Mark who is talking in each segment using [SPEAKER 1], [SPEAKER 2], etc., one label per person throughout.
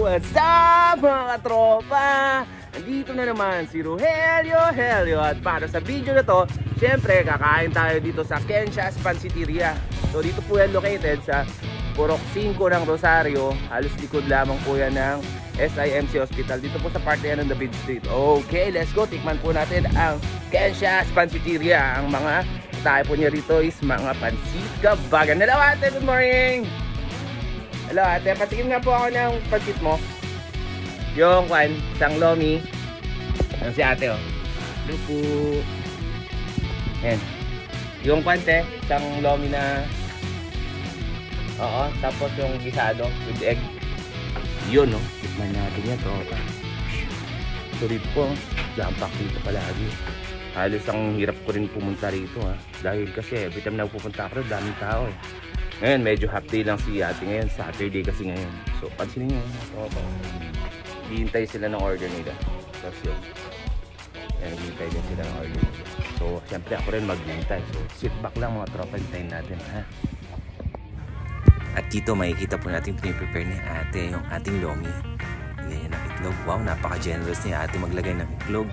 [SPEAKER 1] What's up mga tropa? Andito na naman si Rogelio at para sa video na to, syempre kakain tayo dito sa Kensia's Pansiteria. So dito po yan located sa Purok 5 ng Rosario. Halos likod lamang po yan ng SIMC Hospital. Dito po sa parte yan ng David Street. Okay, let's go. Tikman po natin ang Kensia's Pansiteria. Ang mga tayo po niya rito is mga pansit kabagan. Hello ate, good morning! Hello ate, patikim nga po ako ng pansit mo. Yung kwan, isang lomi. Ano si ate oh. Hello po. Yan. Yung kwan te, isang lomi na. Oo, tapos yung gisado with egg. Yun oh, tikman natin yan tropa. So dito po, jump-pack dito palagi. Halos ang hirap ko rin pumunta rito ha. Dahil kasi every time na pupunta ako, daming tao eh. Ngayon, medyo half day lang si ate ngayon. Saturday kasi ngayon. So, pansinin nyo. Hihintay sila ng order nila. Tapos yun. Yan, hihintay din sila ng order nila. So, siyempre ako rin maghihintay. So, sit back lang mga tropa. Hintayin natin ha.
[SPEAKER 2] At dito makikita po natin piniprepare ni ate yung ating lomi. Ganyan ang itlog. Wow, napaka-generous ni ate maglagay ng itlog.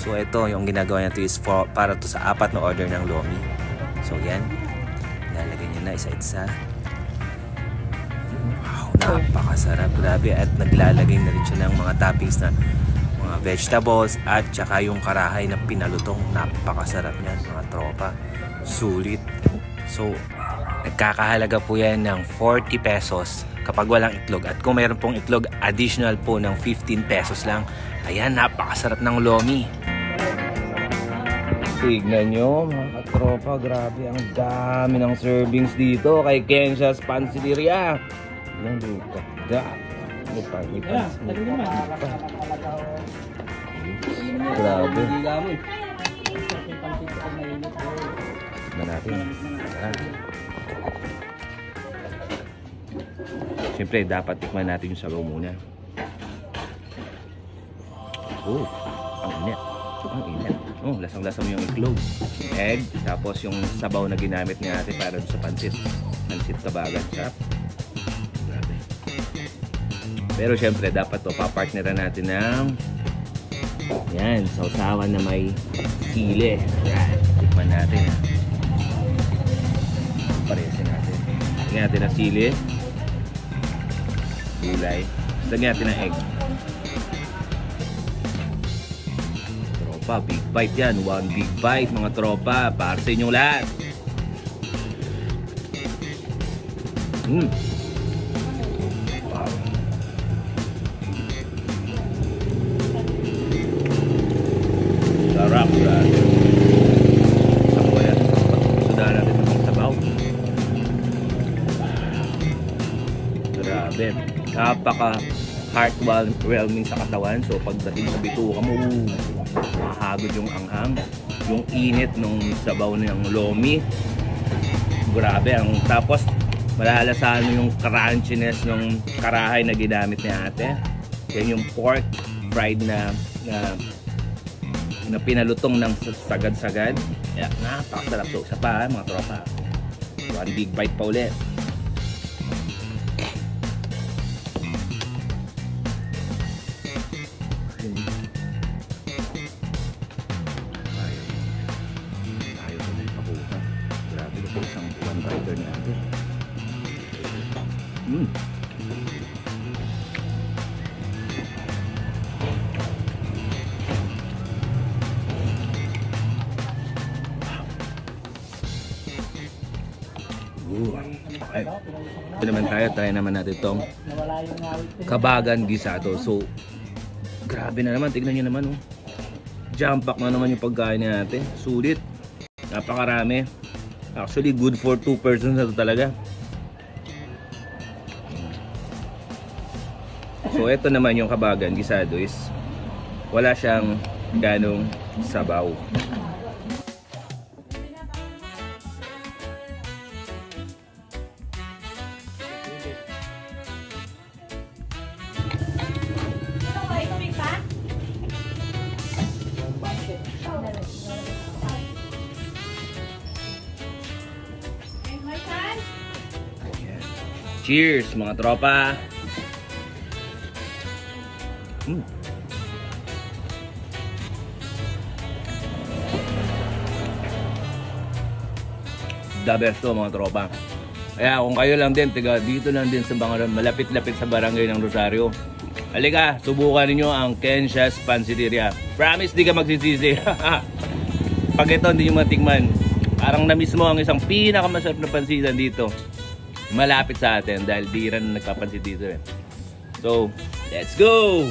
[SPEAKER 2] So ito yung ginagawa niya to is para to sa 4 na order ng lomi. So yan. Lalagay niya na isa-isa. Wow, napakasarap. Grabe. At naglalagay na rin siya ng mga toppings na mga vegetables at saka yung karahay na pinalutong. Napakasarap niyan mga tropa. Sulit. So nagkakahalaga po yan ng 40 pesos kapag walang itlog. At kung mayroon pong itlog, additional po ng 15 pesos lang. Ayan, napakasarap ng lomi.
[SPEAKER 1] Tignan nyo mga katropa, grabe ang dami ng servings dito kay Kensia's Pansiteria. Yan dito. May grabe. Tignan natin. Siyempre, dapat tikman natin yung sabaw muna. Oh, ang init. Ang init. Oh, lasang-lasang yung itlog. Egg, tapos yung sabaw na ginamit ni ate para sa pansit. Pansit kabagan. Sarap. Grabe. Pero siyempre, dapat to papartneran natin ng yan, sausawan na may sili. Yan, tikman natin ha. Paresin natin. Tingnan natin ang sili. Gulay. Lagyan natin ang egg. Tropa, big bite yan. One big bite mga tropa. Para sa inyong lahat. Wow. Sarap. Ako yan. Sudahan natin ng sabaw. Grabe. Napaka heartwarming sa katawan. So pagdating sa bituka mo, mahagod yung anghang, yung init ng sabaw ng lomi. Grabe ang tapos malalasahan mo yung crunchiness ng karahay na ginamit ni ate. Yan yung pork fried na pinalutong ng sagad-sagad. Yeah, napakasarap to. Isa pa mga tropa. One big bite pa ulit. Isang one rider natin. Okay. Ito naman tayo, try naman natin itong kabagan gisado. So grabe na naman, tignan nyo naman oh. Jump pack na naman yung pagkain natin. Sulit. Napakarami. Actually, good for 2 persons na ito talaga. So, ito naman yung kabagan gisado is wala siyang ganong sabaw. Cheers mga tropa. The best to mga tropa. Kaya kung kayo lang din, tiga dito lang din sa mga malapit-lapit sa barangay ng Rosario, halika, subukan niyo ang Kensia's Pansiteria. Promise di ka magsisisi. Pag ito hindi nyo matikman, parang na-miss mo ang isang pinakamasarap na pansitan dito. Malapit sa atin dahil di rin nagpapansit dito eh. So, let's go!